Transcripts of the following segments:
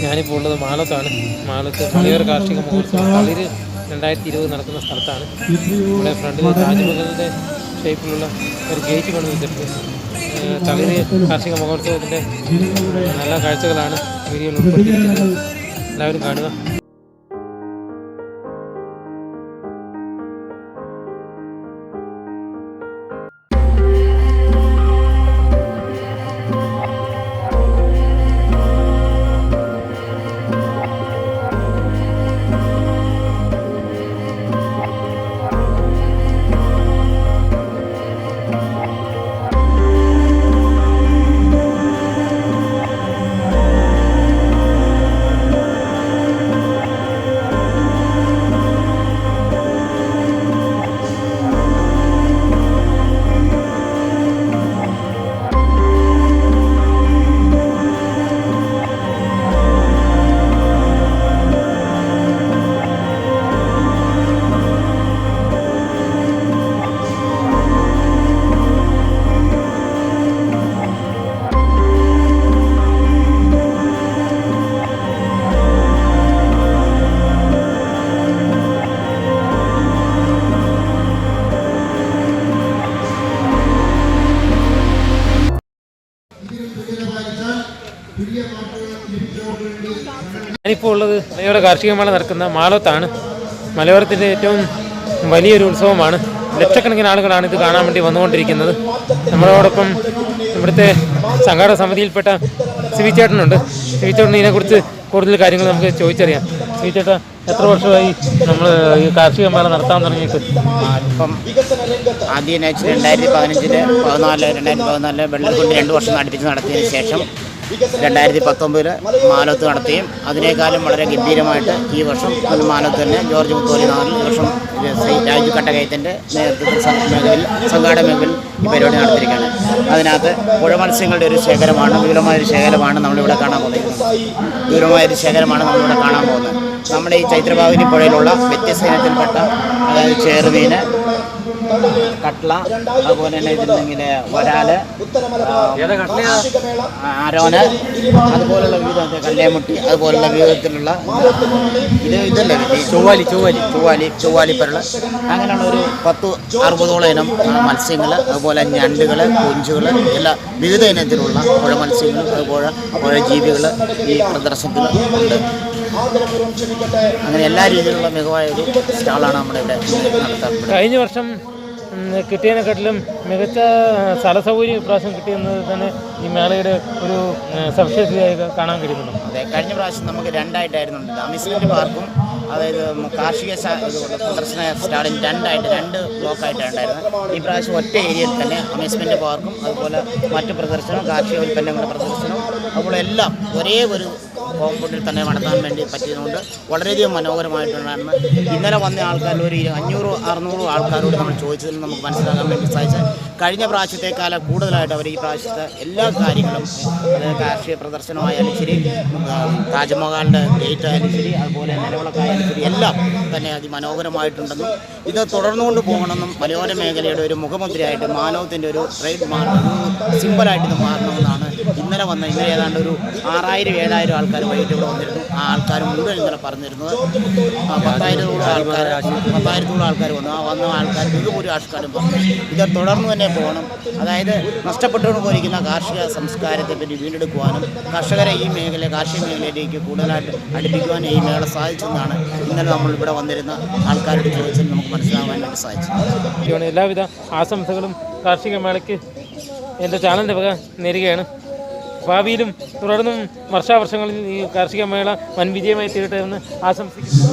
ഞാനിപ്പോൾ ഉള്ളത് മാലത്താണ്. മാലത്ത് മലയോര കാർഷിക മഹോത്സവം തളിര് 2020 നടക്കുന്ന സ്ഥലത്താണ്. ഇവിടെ ഫ്രണ്ടിൽ താജ്മഹലിൻ്റെ ഷേപ്പിലുള്ള ഒരു ഗേറ്റ് പണി വെച്ചിട്ടുണ്ട്. തളിര് കാർഷിക മഹോത്സവത്തിൻ്റെ നല്ല കാഴ്ചകളാണ് വീഡിയോയിൽ ഉൾപ്പെടുത്തിയിരിക്കുന്നത്. എല്ലാവരും കാണുക. ഞാനിപ്പോൾ ഉള്ളത് മലയോര കാർഷിക മേള നടക്കുന്ന മാളത്താണ്. മലയോരത്തിൻ്റെ ഏറ്റവും വലിയൊരു ഉത്സവമാണ്. ലക്ഷക്കണക്കിന് ആളുകളാണ് ഇത് കാണാൻ വേണ്ടി വന്നുകൊണ്ടിരിക്കുന്നത്. നമ്മളോടൊപ്പം ഇവിടുത്തെ സംഘാടക സമിതിയിൽപ്പെട്ട സിവിച്ചേട്ടനുണ്ട്. സിവിച്ചേട്ടൻ ഇതിനെക്കുറിച്ച് കൂടുതൽ കാര്യങ്ങൾ നമുക്ക് ചോദിച്ചറിയാം. സിവിച്ചേട്ട, എത്ര വർഷമായി നമ്മൾ ഈ കാർഷിക മേള നടത്താൻ തുടങ്ങിയിട്ട്? ഇപ്പം ആദ്യം 2014 വെള്ളംകൊണ്ട് 2 വർഷം അടുപ്പിച്ച് നടത്തിയതിന് ശേഷം 2019 മാനത്ത് നടത്തുകയും അതിനേക്കാളും വളരെ ഗംഭീരമായിട്ട് ഈ വർഷം മാനത്ത് തന്നെ ജോർജ് മുത്തോലി നാളിൽ ഈ വർഷം രാജു കട്ടകയത്തിൻ്റെ നേതൃത്വത്തിൽ സംഘാടക മേഖലയിൽ ഈ പരിപാടി നടത്തിയിരിക്കുകയാണ്. അതിനകത്ത് പുഴ മത്സ്യങ്ങളുടെ ഒരു ശേഖരമാണ്, വിപുലമായൊരു ശേഖരമാണ് നമ്മളിവിടെ കാണാൻ പോകുന്നത്. നമ്മുടെ ഈ ചൈത്രഭാവിനി പുഴയിലുള്ള വ്യത്യസ്ത ഇനത്തിൽപ്പെട്ട, അതായത് ചേറുമീൻ, കട്ട്ള, അതുപോലെ തന്നെ ഇതില്ലെങ്കിൽ വരാല്, ആരോന്, അതുപോലുള്ള വിവിധ കല്ലേമുട്ടി, അതുപോലുള്ള വിവിധത്തിലുള്ള ഇതല്ലേ ചൊവ്വാലിപ്പരൾ, അങ്ങനെയുള്ള ഒരു 10-60ഓളം ഇനം മത്സ്യങ്ങൾ, അതുപോലെ ഞണ്ടുകൾ, കൊഞ്ചുകൾ, എല്ലാ വിവിധ ഇനത്തിലുള്ള പുഴ മത്സ്യങ്ങൾ, അതുപോലെ പുഴ ജീവികൾ ഈ പ്രദർശനത്തിൽ ഉണ്ട്. അങ്ങനെ എല്ലാ രീതിയിലുള്ള മികവായ ഒരു സ്റ്റാളാണ് നമ്മുടെ ഇവിടെ നടത്താറുള്ളത്. കഴിഞ്ഞ വർഷം കിട്ടിയതിനെക്കാട്ടിലും മികച്ച സ്ഥലസൗകര്യം ഇപ്രാവശ്യം കിട്ടിയെന്നത് തന്നെ ഈ മേളയുടെ ഒരു സവിശേഷതയായി കാണാൻ കഴിയുന്നുണ്ട്. അതെ, കഴിഞ്ഞ പ്രാവശ്യം നമുക്ക് 2ആയിട്ടായിരുന്നു. അമ്യൂസ്മെൻറ്റ് പാർക്കും അതായത് കാർഷിക പ്രദർശന സ്റ്റാളിൽ 2 ബ്ലോക്കായിട്ടാണ് ഉണ്ടായിരുന്നത്. ഈ പ്രാവശ്യം ഒറ്റ ഏരിയയിൽ തന്നെ അമ്യൂസ്മെൻറ്റ് പാർക്കും അതുപോലെ മറ്റ് പ്രദർശനവും കാർഷിക ഉൽപ്പന്നങ്ങളുടെ പ്രദർശനവും അതുപോലെ എല്ലാം ഒരേ ഒരു കോമ്പൗണ്ടിൽ തന്നെ നടത്താൻ വേണ്ടി പറ്റിയതുകൊണ്ട് വളരെയധികം മനോഹരമായിട്ടുണ്ടായിരുന്നു. ഇന്നലെ വന്ന ആൾക്കാരിൽ ഒരു 500-600 ആൾക്കാരോട് നമ്മൾ ചോദിച്ചതിൽ നമുക്ക് മനസ്സിലാക്കാൻ വേണ്ടി സാധിച്ചത് കഴിഞ്ഞ പ്രാവശ്യത്തെക്കാലം കൂടുതലായിട്ട് അവർ ഈ പ്രാവശ്യത്തെ എല്ലാ കാര്യങ്ങളും, അതായത് കാർഷിക പ്രദർശനമായാലും ശരി, താജ്മഹലിൻ്റെ ഗേറ്റ് ആയാലും ശരി, അതുപോലെ നിലവിളക്കായാലും ശരി, എല്ലാം തന്നെ അതിമനോഹരമായിട്ടുണ്ടെന്നും ഇത് തുടർന്നുകൊണ്ട് പോകണമെന്നും മലയോര മേഖലയുടെ ഒരു മുഖമുദ്രയായിട്ട് മാനവത്തിൻ്റെ ഒരു ട്രേഡ് മാർക്ക് സിമ്പിളായിട്ട് ഇത് മാറണമെന്നാണ് ഇന്നലെ ഏതാണ്ട് ഒരു 6000-7000 ആൾക്കാർ വൈകിട്ട് ഇവിടെ വന്നിരുന്നു. ആ ആൾക്കാർ മുഴുവൻ ഇന്നലെ പറഞ്ഞിരുന്നത് 10,000-ഓളം ആൾക്കാർ വന്നു. ആ വന്ന ആൾക്കാർ ബഹുഭൂരിപക്ഷം പറഞ്ഞു ഇത് തുടർന്ന് തന്നെ പോകണം. അതായത് നഷ്ടപ്പെട്ടുകൊണ്ട് പോയിരിക്കുന്ന കാർഷിക സംസ്കാരത്തെ പറ്റി വീണ്ടെടുക്കുവാനും കർഷകരെ ഈ കാർഷിക മേഖലയിലേക്ക് കൂടുതലായിട്ട് അടുപ്പിക്കുവാനും ഈ മേള സാധിച്ചെന്നാണ് ഇന്നലെ നമ്മൾ ഇവിടെ വന്നിരുന്ന ആൾക്കാരോട് ചോദിച്ചാൽ നമുക്ക് മനസ്സിലാകാൻ വേണ്ടി സാധിച്ചു. എല്ലാവിധ ആശംസകളും കാർഷിക മേളയ്ക്ക് എൻ്റെ ചാനലിൻ്റെ വക നേരുകയാണ്. ഭാവിയിലും തുടർന്നും വർഷാവർഷങ്ങളിൽ ഈ കാർഷിക മേള വൻ വിജയമായി തീരട്ടെ എന്ന് ആശംസിക്കുന്നു.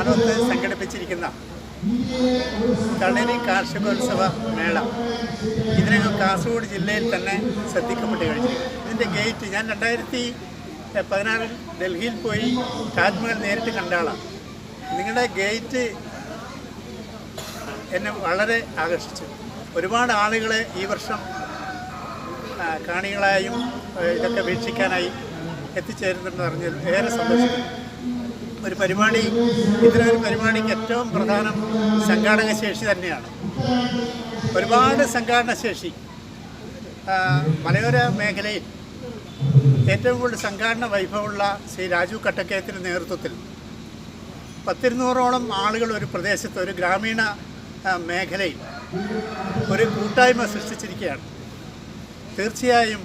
മാനവത്ത് സംഘടിപ്പിച്ചിരിക്കുന്ന തളിരി കാർഷികോത്സവ മേള ഇതിനകം കാസർഗോഡ് ജില്ലയിൽ തന്നെ ശ്രദ്ധിക്കപ്പെട്ട് കഴിഞ്ഞിരിക്കുന്നു. ഇതിൻ്റെ ഗേറ്റ് ഞാൻ 2016 ഡൽഹിയിൽ പോയി താജ്മഹൽ നേരിട്ട് കണ്ട ആളാണ്. നിങ്ങളുടെ ഗേറ്റ് എന്നെ വളരെ ആകർഷിച്ചു. ഒരുപാട് ആളുകളെ ഈ വർഷം കാണികളായും ഇതൊക്കെ വീക്ഷിക്കാനായി എത്തിച്ചേരുന്നുണ്ടെന്ന് പറഞ്ഞാൽ ഏറെ സന്തോഷിക്കുന്നു. ഒരു പരിപാടി ഇത്തരമൊരു പരിപാടിക്ക് ഏറ്റവും പ്രധാനം സംഘാടക ശേഷി തന്നെയാണ്. ഒരുപാട് സംഘാടന ശേഷി മലയോര മേഖലയിൽ ഏറ്റവും കൂടുതൽ സംഘാടന വൈഭവമുള്ള ശ്രീ രാജു കട്ടക്കയത്തിൻ്റെ നേതൃത്വത്തിൽ 200-ഓളം ആളുകൾ ഒരു പ്രദേശത്ത് ഒരു ഗ്രാമീണ മേഖലയിൽ ഒരു കൂട്ടായ്മ സൃഷ്ടിച്ചിരിക്കുകയാണ്. തീർച്ചയായും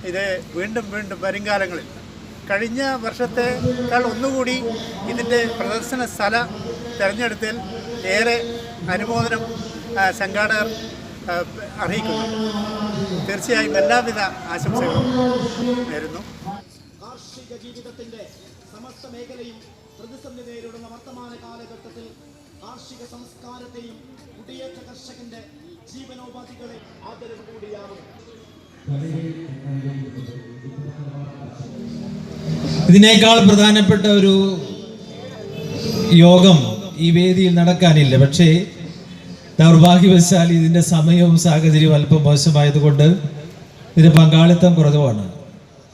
ഇത് വീണ്ടും വീണ്ടും വരുംകാലങ്ങളിൽ കഴിഞ്ഞ വർഷത്തേക്കാൾ ഒന്നുകൂടി ഇതിൻ്റെ പ്രദർശന സ്ഥല തിരഞ്ഞെടുത്തതിൽ ഏറെ അനുമോദനം സംഘാടകർ അറിയിക്കുന്നു. തീർച്ചയായും എല്ലാവിധ ആശംസകളും നേരുന്നു. കാർഷിക ജീവിതത്തിൻ്റെ സമസ്ത മേഖലയും പ്രതിസന്ധി നേരിടുന്ന വർത്തമാന കാലഘട്ടത്തിൽ കാർഷിക സംസ്കാരത്തെയും കുടിയേറ്റ കർഷകന്റെ ജീവനോപാധികളെ ആദരവ് കൂടിയാകും. ഇതിനേക്കാൾ പ്രധാനപ്പെട്ട ഒരു യോഗം ഈ വേദിയിൽ നടക്കാനില്ല. പക്ഷേ ദൗർഭാഗ്യവശാൽ ഇതിൻ്റെ സമയവും സാഹചര്യവും അല്പം മോശമായതുകൊണ്ട് ഇതിന് പങ്കാളിത്തം കുറവാണ്.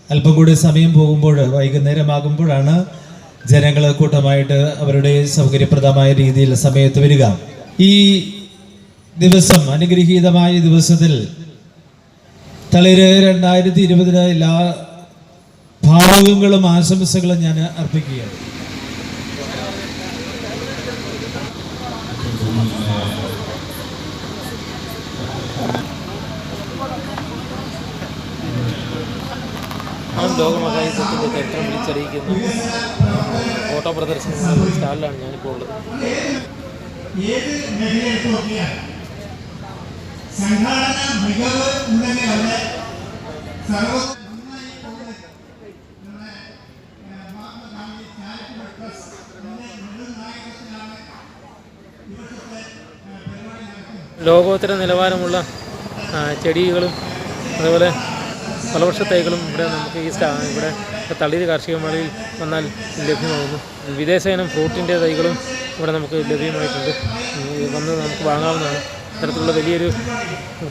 അല്പം കൂടി സമയം പോകുമ്പോൾ വൈകുന്നേരമാകുമ്പോഴാണ് ജനങ്ങൾ കൂട്ടമായിട്ട് അവരുടെ സൗകര്യപ്രദമായ രീതിയിൽ സമയത്ത് വരിക. ഈ ദിവസം അനുഗ്രഹീതമായ ദിവസത്തിൽ തളിര് 2020 എല്ലാ ഭാവുകങ്ങളും ആശംസകളും ഞാൻ അർപ്പിക്കുകയാണ്. ലോകമഹായുദ്ധത്തിൻ്റെ ചരിത്രം വിളിച്ചറിയിക്കുന്ന ഫോട്ടോ പ്രദർശന സ്റ്റാളിലാണ് ഞാനിപ്പോൾ ഉള്ളത്. ലോകോത്തര നിലവാരമുള്ള ചെടികളും അതുപോലെ ഫലവൃക്ഷ തൈകളും ഇവിടെ നമുക്ക് ഇവിടെ തളിര് കാർഷിക മേളയിൽ വന്നാൽ ലഭ്യമാകുന്നു. വിദേശ ഇനം ഫ്രൂട്ടിൻ്റെ തൈകളും ഇവിടെ നമുക്ക് ലഭ്യമായിട്ടുണ്ട്. വന്ന് നമുക്ക് വാങ്ങാവുന്നതാണ്. ഇത്തരത്തിലുള്ള വലിയൊരു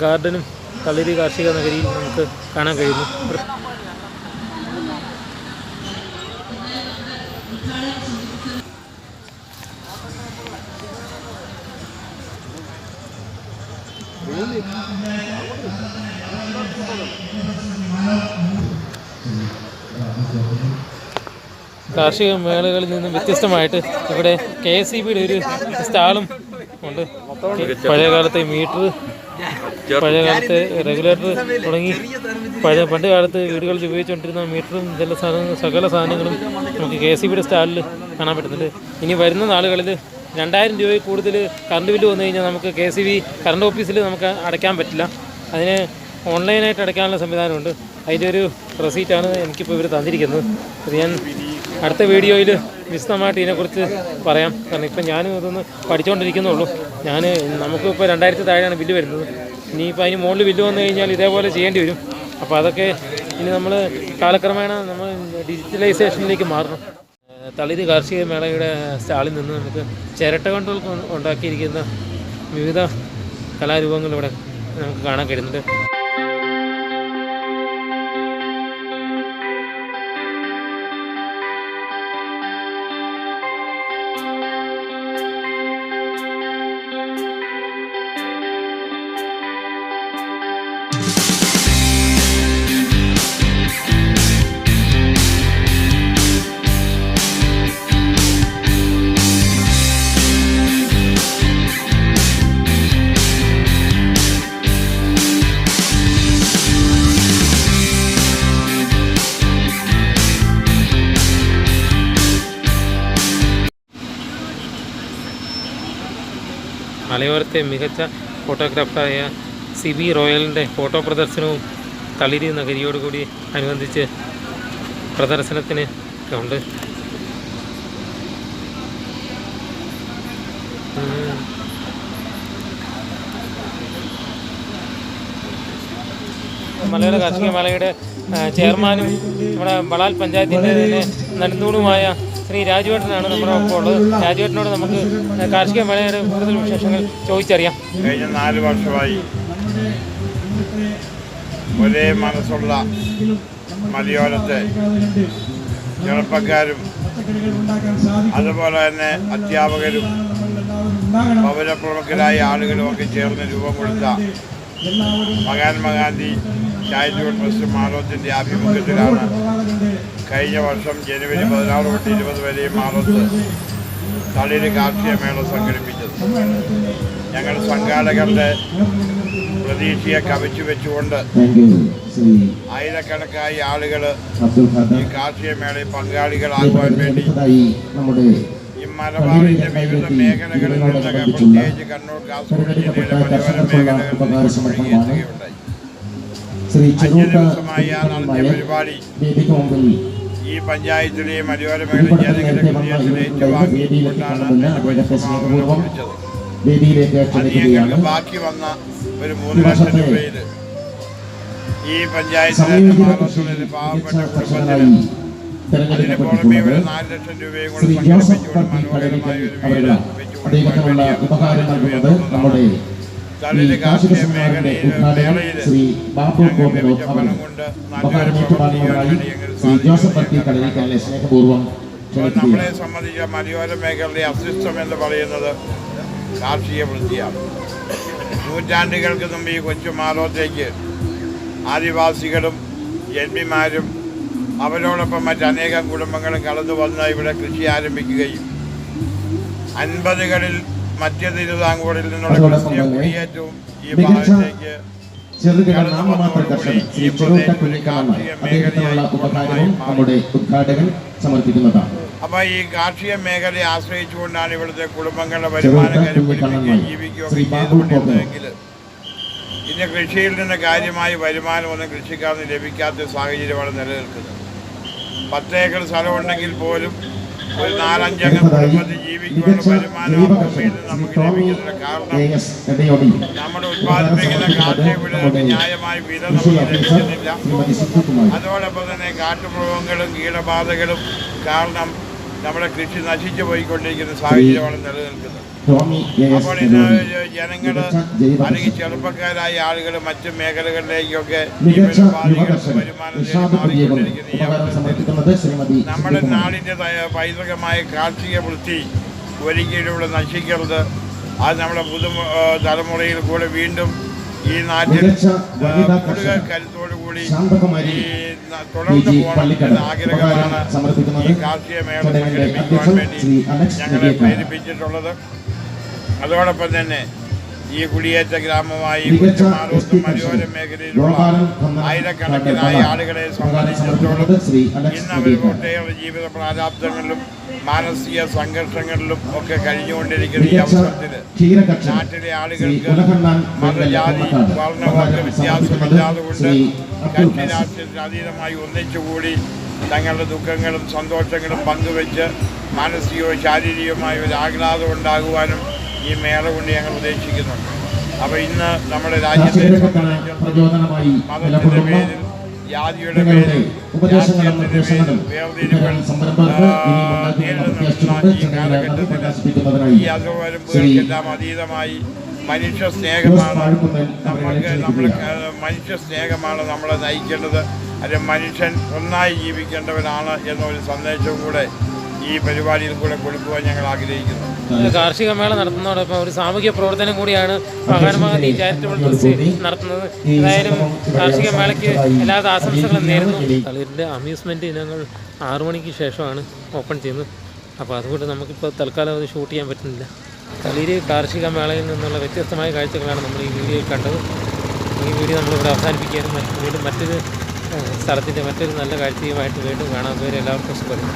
ഗാർഡനും തളിര് കാർഷിക നഗരിയിൽ നമുക്ക് കാണാൻ കഴിയുന്നു. കാർഷിക മേളകളിൽ നിന്നും വ്യത്യസ്തമായിട്ട് ഇവിടെ KSEBയുടെ ഒരു സ്റ്റാളും ഉണ്ട്. പഴയകാലത്തെ മീറ്റർ, പഴയകാലത്തെ റെഗുലേറ്റർ തുടങ്ങി പണ്ട് കാലത്ത് വീടുകളിൽ ഉപയോഗിച്ചുകൊണ്ടിരുന്ന മീറ്ററും സകല സാധനങ്ങളും നമുക്ക് KSEBയുടെ സ്റ്റാളിൽ കാണാൻ പറ്റുന്നുണ്ട്. ഇനി വരുന്ന നാളുകളിൽ 2000 രൂപയിൽ കൂടുതൽ കറണ്ട് ബില്ല് വന്നു കഴിഞ്ഞാൽ നമുക്ക് KSEB കറണ്ട് ഓഫീസിൽ നമുക്ക് അടയ്ക്കാൻ പറ്റില്ല. അതിന് ഓൺലൈനായിട്ട് അടയ്ക്കാനുള്ള സംവിധാനമുണ്ട്. അതിൻ്റെ ഒരു റെസീറ്റാണ് എനിക്കിപ്പോൾ ഇവർ തന്നിരിക്കുന്നത്. അത് ഞാൻ അടുത്ത വീഡിയോയിൽ വിശദമായിട്ട് ഇതിനെക്കുറിച്ച് പറയാം. കാരണം ഇപ്പം ഞാനും ഇതൊന്ന് പഠിച്ചുകൊണ്ടിരിക്കുന്നുള്ളൂ. നമുക്കിപ്പോൾ 2000 താഴെയാണ് ബില്ല് വരുന്നത്. ഇനിയിപ്പോൾ അതിന് മുകളിൽ ബില്ല് വന്നു കഴിഞ്ഞാൽ ഇതേപോലെ ചെയ്യേണ്ടി വരും. അപ്പോൾ അതൊക്കെ ഇനി നമ്മൾ കാലക്രമേണ നമ്മൾ ഡിജിറ്റലൈസേഷനിലേക്ക് മാറണം. തളിര് കാർഷിക മേളയുടെ സ്റ്റാളിൽ നിന്ന് നമുക്ക് ചിരട്ട കൊണ്ട് ഉണ്ടാക്കിയിരിക്കുന്ന വിവിധ കലാരൂപങ്ങൾ ഇവിടെ നമുക്ക് കാണാൻ കഴിയുന്നുണ്ട്. മലയോരത്തെ മികച്ച ഫോട്ടോഗ്രാഫറായ CB റോയലിൻ്റെ ഫോട്ടോ പ്രദർശനവും തളിര് നഗരിയോടുകൂടി അനുബന്ധിച്ച് പ്രദർശനത്തിന് ഉണ്ട്. മലയോര കാർഷിക മേളയുടെ ചെയർമാനും നമ്മുടെ ബളാൽ പഞ്ചായത്തിൻ്റെ തന്നെ നെടുന്തൂണുമായ ശ്രീ രാജുവേട്ടനാണ് നമ്മുടെ ഒപ്പം ഉള്ളത്. രാജുവേട്ടനോട് നമുക്ക് കാർഷിക മേളയുടെ കൂടുതൽ വിശേഷങ്ങൾ ചോദിച്ചറിയാം. കഴിഞ്ഞ 4 വർഷമായി ഒരേ മനസ്സുള്ള മലയോരത്തെ ചെറുപ്പക്കാരും അതുപോലെ തന്നെ അധ്യാപകരും പൗരപ്രമുഖരായ ആളുകളുമൊക്കെ ചേർന്ന് രൂപം കൊടുത്ത മഹാത്മാഗാന്ധി ചൈൽഡ്ഹുഡ് ട്രസ്റ്റ് മാളോത്തിൻ്റെ ആഭിമുഖ്യത്തിലാണ് കഴിഞ്ഞ വർഷം ജനുവരി 16 തൊട്ട് 20 വരെ മാളോത്ത് തളിര് കാർഷിക മേള സംഘടിപ്പിച്ചത്. ഞങ്ങൾ സംഘാടകരുടെ പ്രതീക്ഷയെ കവച്ചു വെച്ചുകൊണ്ട് ആയിരക്കണക്കായി ആളുകൾ ഈ കാർഷിക മേളയിൽ പങ്കാളികളാകുവാൻ വേണ്ടി ഈ മലബാറിൻ്റെ വിവിധ മേഖലകളിൽ നിന്നൊക്കെ പ്രത്യേകിച്ച് കണ്ണൂർ കാസർഗോഡ് ജില്ലയുടെ മലയോര മേഖലകളിൽ എത്തുകയുണ്ടായി. 5 ദിവസമായി നടത്തിയ പരിപാടി ഈ പഞ്ചായത്തിലെയും മലയോര മേഖല ജനങ്ങളുടെ ഹൃദയത്തിൽ ഏറ്റുവാങ്ങിക്കൊണ്ടാണ് കുറിച്ചത്. അത് ഞങ്ങൾക്ക് ബാക്കി വന്ന ഒരു 3 ലക്ഷം രൂപയിൽ ഈ പഞ്ചായത്തിലെ മാറത്തുള്ളിൽ പാവപ്പെട്ട കുടുംബത്തിന് അതിന് പുറമെ ഒരു 4 ലക്ഷം രൂപയും കൂടെ സംഘടിപ്പിച്ചുകൊണ്ട് മനോഹരമായ ഒരു വീട് വെച്ചുകൊടുക്കാൻ വേണ്ടി തളിര് കാർഷിക മേഖലയിൽ മേളയിൽ ഞങ്ങൾ ലഭിച്ച പണം കൊണ്ട് നല്ലൊരു പ്രവൃത്തി ചെയ്യാൻ വേണ്ടി ഞങ്ങൾ സാധിക്കും. നമ്മളെ സംബന്ധിച്ച മലയോര മേഖലയുടെ അസ്തിത്വം എന്ന് പറയുന്നത് കാർഷിക വൃത്തിയാണ്. നൂറ്റാണ്ടുകൾക്ക് മുമ്പ് ഈ കൊച്ചു മാളോത്തേക്ക് ആദിവാസികളും ജന്മിമാരും അവരോടൊപ്പം മറ്റനേകം കുടുംബങ്ങളും കടന്നു വന്ന് ഇവിടെ കൃഷി ആരംഭിക്കുകയും 50കളിൽ മധ്യ തിരുവിതാംകൂറിൽ നിന്നുള്ള ക്രിസ്തീയ കുടിയേറ്റവും ഈ ഭാഗത്തേക്ക് കടന്നു വന്നതോടുകൂടി ഈ പ്രദേശം ഒരു കാർഷിക മേഖലയായി അപ്പോൾ ഈ കാർഷിക മേഖലയെ ആശ്രയിച്ചുകൊണ്ടാണ് ഇവിടുത്തെ കുടുംബങ്ങളുടെ വരുമാനം കരുപിടിപ്പിക്കുകയും ജീവിക്കുകയൊക്കെ ചെയ്തുകൊണ്ടിരുന്നതെങ്കിൽ ഇന്ന് കൃഷിയിൽ നിന്ന് കാര്യമായ വരുമാനമൊന്നും കൃഷിക്കാർക്ക് ലഭിക്കാത്ത സാഹചര്യമാണ് നിലനിൽക്കുന്നത്. 10 ഏക്കർ സ്ഥലമുണ്ടെങ്കിൽ പോലും ഒരു 4-5 അംഗ കുടുംബത്തിൽ ജീവിക്കുവാനുള്ള വരുമാനം ആ ഭൂമിയിൽ നിന്ന് നമുക്ക് ലഭിക്കുന്നില്ല. കാരണം നമ്മുടെ ഉത്പാദിപ്പിക്കുന്ന കാർഷിക വിളകൾക്ക് ന്യായമായ വില നമുക്ക് ലഭിക്കുന്നില്ല. അതോടൊപ്പം തന്നെ കാട്ടുമൃഗങ്ങളും കീടബാധകളും കാരണം നമ്മുടെ കൃഷി നശിച്ചു പോയിക്കൊണ്ടിരിക്കുന്ന സാഹചര്യമാണ് നിലനിൽക്കുന്നത്. അപ്പോൾ ഇന്ന് ജനങ്ങൾ അല്ലെങ്കിൽ ചെറുപ്പക്കാരായ ആളുകൾ മറ്റു മേഖലകളിലേക്കൊക്കെ വരുമാനം മാറിക്കൊണ്ടിരിക്കുന്ന ഈ അവസരത്തിൽ നമ്മുടെ നാടിൻ്റെ പൈതൃകമായ കാർഷിക വൃത്തി ഒരിക്കലും ഇവിടെ നശിക്കരുത്. അത് നമ്മുടെ തലമുറയിൽ കൂടെ വീണ്ടും ഈ നാട്ടിൽ കൂടുതൽ കരുത്തോടുകൂടി ഈ തുടർന്ന് പോകണമെന്ന ആഗ്രഹമാണ് ഈ കാർഷിക മേള സംഘടിപ്പിക്കുവാൻ വേണ്ടി ഞങ്ങളെ പ്രേരിപ്പിച്ചിട്ടുള്ളത്. അതോടൊപ്പം തന്നെ ഈ കുടിയേറ്റ ഗ്രാമമായി മാളോത്തും മലയോര മേഖലയിലുള്ള ആയിരക്കണക്കിനായ ആളുകളെ സംബന്ധിച്ചിടത്തോളം ഇന്ന് അവർ ഒട്ടേറെ ജീവിത പ്രാരാബ്ദങ്ങളിലും മാനസിക സംഘർഷങ്ങളിലും ഒക്കെ കഴിഞ്ഞുകൊണ്ടിരിക്കുന്ന ഈ അവസരത്തിൽ നാട്ടിലെ ആളുകൾക്ക് മതജാതി വർണ്ണവർഗ വ്യത്യാസമില്ലാതെ കൊണ്ട് കക്ഷി രാഷ്ട്രീയത്തിന് അതീതമായി ഒന്നിച്ചുകൂടി തങ്ങളുടെ ദുഃഖങ്ങളും സന്തോഷങ്ങളും പങ്കുവെച്ച് മാനസികവും ശാരീരികവുമായ ഒരു ആഹ്ലാദം ഉണ്ടാകുവാനും ഈ മേള കൊണ്ട് ഞങ്ങൾ ഉദ്ദേശിക്കുന്നുണ്ട്. അപ്പോൾ ഇന്ന് നമ്മുടെ രാജ്യത്തെ മതത്തിൻ്റെ പേരിൽ ജാതിയുടെ പേരിൽ രാഷ്ട്രീയത്തിൻ്റെ പേരിൽ വേർതിരിവുകൾ നേരിടുന്ന ഈ കാലഘട്ടത്തിൽ ഈ അതുവരുമ്പോഴെല്ലാം അതീതമായി മനുഷ്യ സ്നേഹമാണ് മനുഷ്യ സ്നേഹമാണ് നമ്മളെ നയിക്കേണ്ടത്. അല്ലെങ്കിൽ മനുഷ്യൻ ഒന്നായി ജീവിക്കേണ്ടവനാണ് എന്നൊരു സന്ദേശവും കൂടെ ഈ പരിപാടിയിൽ കൂടെ കൊടുക്കുവാൻ ഞങ്ങൾ ആഗ്രഹിക്കുന്നു. കാർഷിക മേള നടത്തുന്നതോടൊപ്പം ഒരു സാമൂഹ്യ പ്രവർത്തനം കൂടിയാണ് മഹാത്മാഗാന്ധി ചാരിറ്റബിൾ ട്രസ്റ്റ് നടത്തുന്നത്. ഏതായാലും കാർഷിക മേളയ്ക്ക് എല്ലാവിധ ആശംസകളും നേരുന്നു. തളിരിൻ്റെ അമ്യൂസ്മെൻറ്റ് ഇനങ്ങൾ 6 മണിക്ക് ശേഷമാണ് ഓപ്പൺ ചെയ്യുന്നത്. അപ്പോൾ അതുകൊണ്ട് നമുക്കിപ്പോൾ തൽക്കാലം അത് ഷൂട്ട് ചെയ്യാൻ പറ്റുന്നില്ല. തളിര് കാർഷിക മേളയിൽ നിന്നുള്ള വ്യത്യസ്തമായ കാഴ്ചകളാണ് നമ്മൾ ഈ വീഡിയോയിൽ കണ്ടത്. ഈ വീഡിയോ നമ്മളിവിടെ അവസാനിപ്പിക്കുകയാണ്. വീണ്ടും മറ്റൊരു സ്ഥലത്തിൻ്റെ മറ്റൊരു നല്ല കാഴ്ചയുമായിട്ട് വീണ്ടും കാണാൻ പേര് എല്ലാവർക്കും സുഖം.